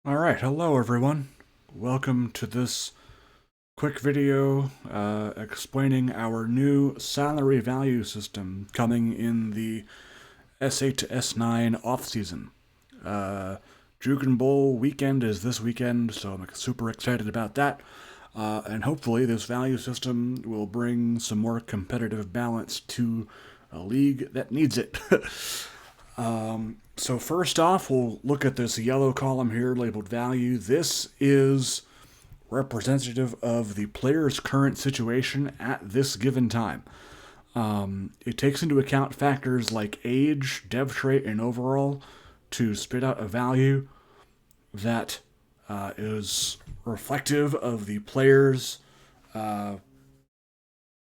Alright, hello everyone. Welcome to this quick video explaining our new salary value system coming in the S8 to S9 off-season. Jukin Bowl weekend is this weekend, so I'm super excited about that. And hopefully this value system will bring some more competitive balance to a league that needs it. So first off, we'll look at this yellow column here labeled value. This is representative of the player's current situation at this given time. It takes into account factors like age, dev trait, and overall to spit out a value that is reflective of the player's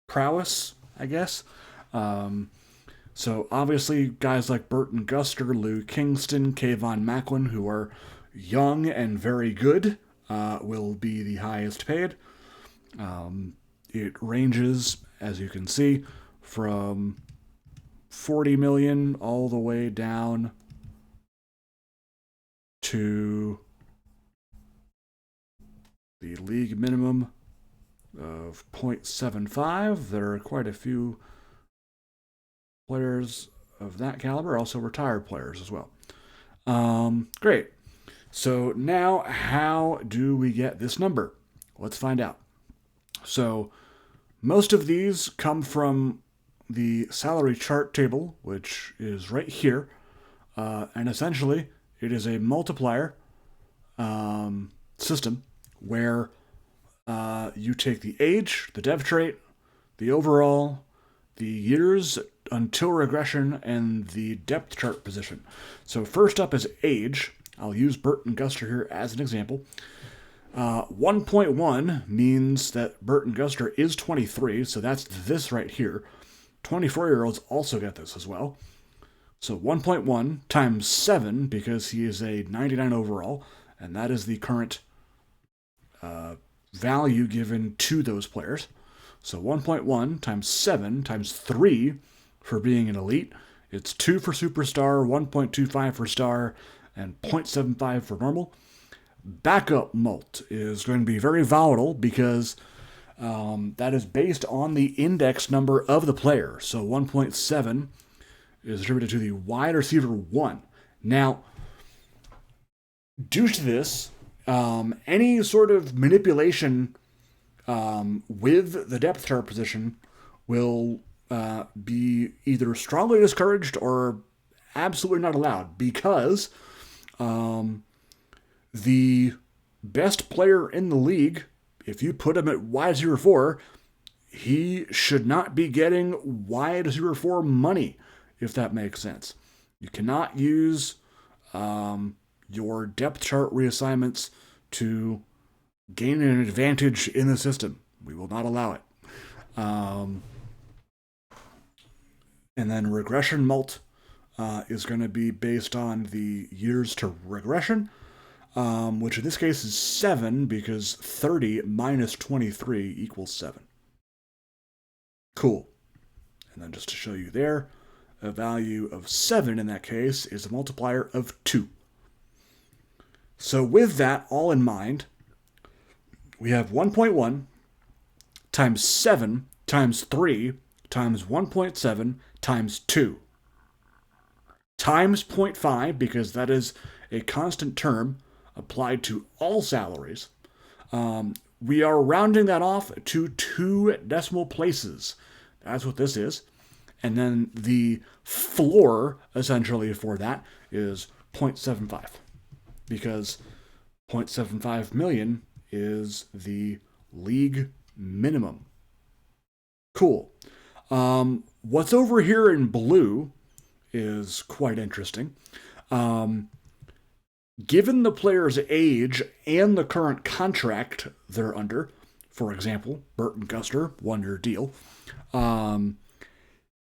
prowess, I guess. Um, So obviously, guys like Burton Guster, Lou Kingston, Kayvon Macklin, who are young and very good, will be the highest paid. It ranges, as you can see, from 40 million all the way down to the league minimum of 0.75. There are quite a few players of that caliber, also retired players as well. Great. So now, how do we get this number? Let's find out. So most of these come from the salary chart table, which is right here. And essentially, it is a multiplier system where you take the age, the dev trait, the overall, the years until regression, and the depth chart position. So first up is age. I'll use Burton Guster here as an example. 1.1 means that Burton Guster is 23, so that's this right here. 24-year-olds also get this as well. So 1.1 times 7, because he is a 99 overall, and that is the current value given to those players. So 1.1 times 7 times 3 for being an elite. It's 2 for superstar, 1.25 for star, and 0.75 for normal. Backup mult is going to be very volatile because that is based on the index number of the player. So 1.7 is attributed to the wide receiver 1. Now, due to this, any sort of manipulation with the depth chart position will be either strongly discouraged or absolutely not allowed because the best player in the league, if you put him at wide receiver 4, he should not be getting wide receiver 4 money, if that makes sense. You cannot use your depth chart reassignments to gain an advantage in the system. We will not allow it. And then regression mult is going to be based on the years to regression, which in this case is 7 because 30 minus 23 equals 7. Cool. And then just to show you there, a value of 7 in that case is a multiplier of 2. So with that all in mind, we have 1.1 times 7 times 3 times 1.7 times 2 times 0.5, because that is a constant term applied to all salaries. We are rounding that off to 2 decimal places. That's what this is. And then the floor, essentially, for that is 0.75, because 0.75 million is the league minimum. Cool. What's over here in blue is quite interesting. Given the player's age and the current contract they're under, for example, Burton Guster, 1-year deal,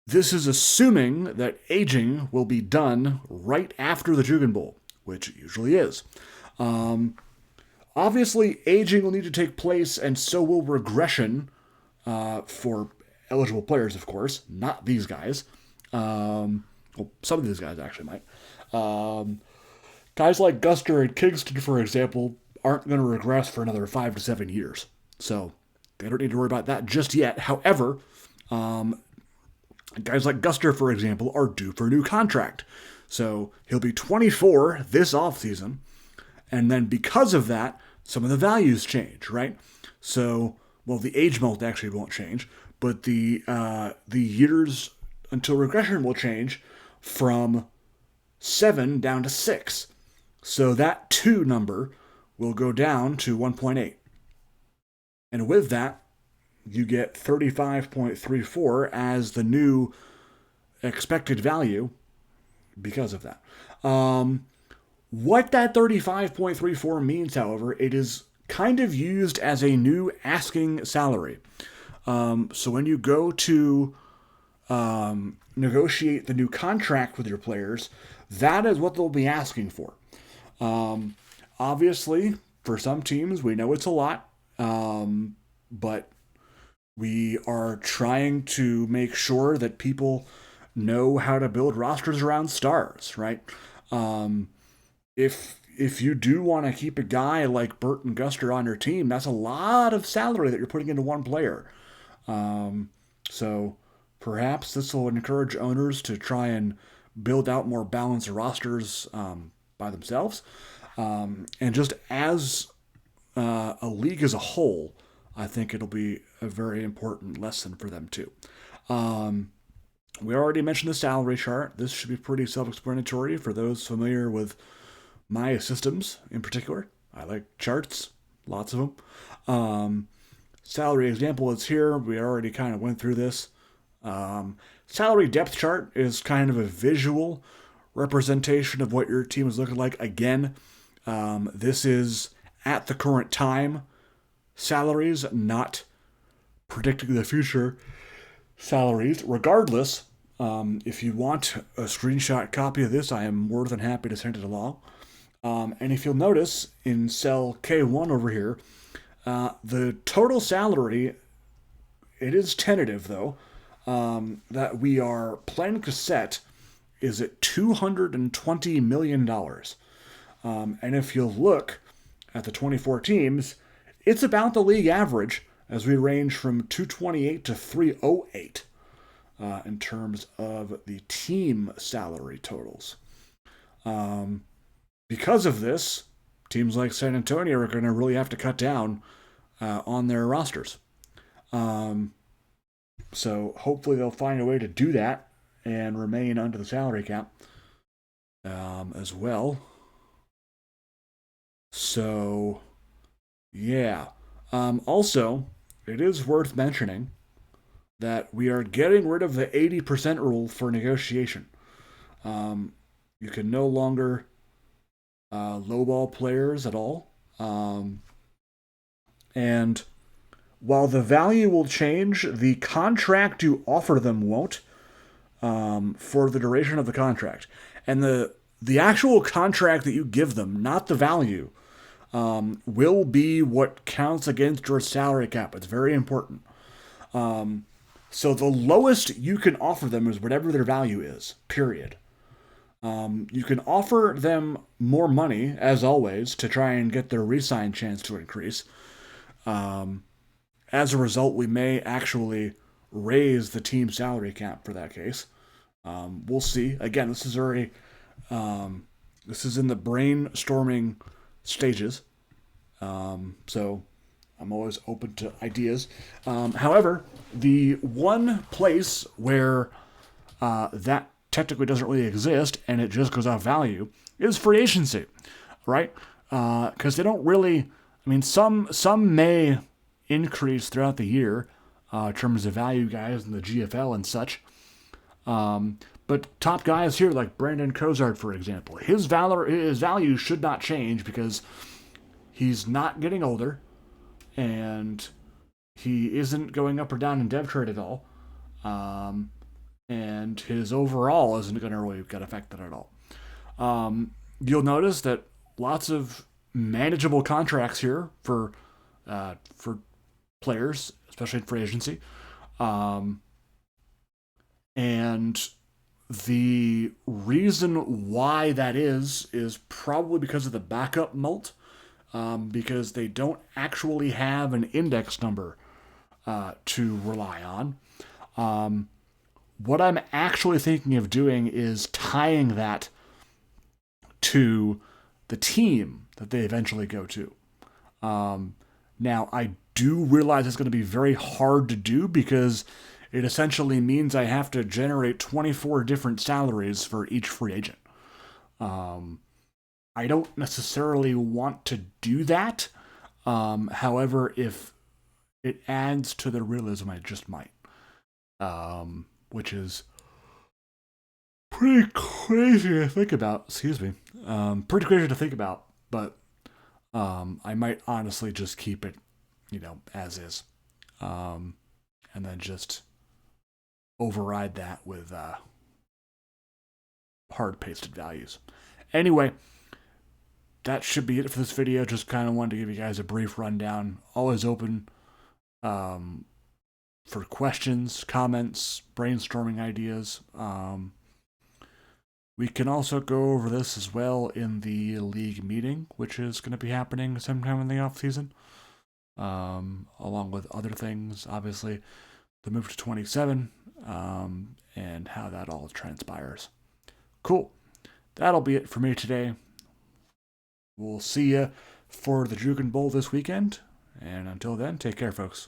this is assuming that aging will be done right after the Jukin Bowl, which it usually is. Obviously, aging will need to take place, and so will regression for eligible players, of course, not these guys. Well, some of these guys actually might. Guys like Guster and Kingston, for example, aren't going to regress for another 5 to 7 years. So they don't need to worry about that just yet. However, guys like Guster, for example, are due for a new contract. So he'll be 24 this offseason. And then because of that, some of the values change, right? So, well, the age multi actually won't change, but the years until regression will change from 7 down to 6. So that 2 number will go down to 1.8. And with that, you get 35.34 as the new expected value because of that. What that 35.34 means, however, it is kind of used as a new asking salary. So when you go to negotiate the new contract with your players, that is what they'll be asking for. Obviously, for some teams, we know it's a lot, but we are trying to make sure that people know how to build rosters around stars, right? If you do want to keep a guy like Burton Guster on your team, that's a lot of salary that you're putting into one player. So perhaps this will encourage owners to try and build out more balanced rosters by themselves. And just as a league as a whole, I think it'll be a very important lesson for them too. We already mentioned the salary chart. This should be pretty self-explanatory for those familiar with my systems in particular. I like charts, lots of them. Salary example is here. We already kind of went through this. Salary depth chart is kind of a visual representation of what your team is looking like. Again, this is at the current time salaries, not predicting the future salaries. Regardless, if you want a screenshot copy of this, I am more than happy to send it along. And if you'll notice in cell K1 over here, the total salary, it is tentative though, that we are planning to set is at $220 million. And if you'll look at the 24 teams, it's about the league average as we range from 228 to 308 in terms of the team salary totals. Because of this, teams like San Antonio are going to really have to cut down on their rosters. So hopefully they'll find a way to do that and remain under the salary cap as well. So, yeah. Also, it is worth mentioning that we are getting rid of the 80% rule for negotiation. You can no longer lowball players at all. And while the value will change, the contract you offer them won't for the duration of the contract. And the actual contract that you give them, not the value, will be what counts against your salary cap. It's very important. So the lowest you can offer them is whatever their value is, period. You can offer them more money, as always, to try and get their re-sign chance to increase. As a result, we may actually raise the team salary cap for that case. We'll see. Again, this is very... this is in the brainstorming stages. So I'm always open to ideas. However, the one place where that technically doesn't really exist and it just goes off value is free agency, right? Because they don't really... I mean, some may increase throughout the year in terms of value guys in the GFL and such. But top guys here, like Brandon Cozart, for example, his value should not change because he's not getting older, and he isn't going up or down in dev trade at all, and his overall isn't going to really get affected at all. You'll notice that lots of manageable contracts here for players, especially in free agency, and The reason why that is probably because of the backup mult, because they don't actually have an index number to rely on. What I'm actually thinking of doing is tying that to the team that they eventually go to. Now, I do realize it's going to be very hard to do because it essentially means I have to generate 24 different salaries for each free agent. I don't necessarily want to do that. However, if it adds to the realism, I just might. Which is pretty crazy to think about. Excuse me. Pretty crazy to think about, but I might honestly just keep it, as is, and then just override that with hard pasted values. Anyway, that should be it for this video. Just kind of wanted to give you guys a brief rundown. Always open for questions, comments, brainstorming ideas. We can also go over this as well in the league meeting, which is going to be happening sometime in the off season, along with other things, obviously, the move to 27, and how that all transpires. Cool. That'll be it for me today. We'll see you for the Jukin Bowl this weekend, and until then, take care, folks.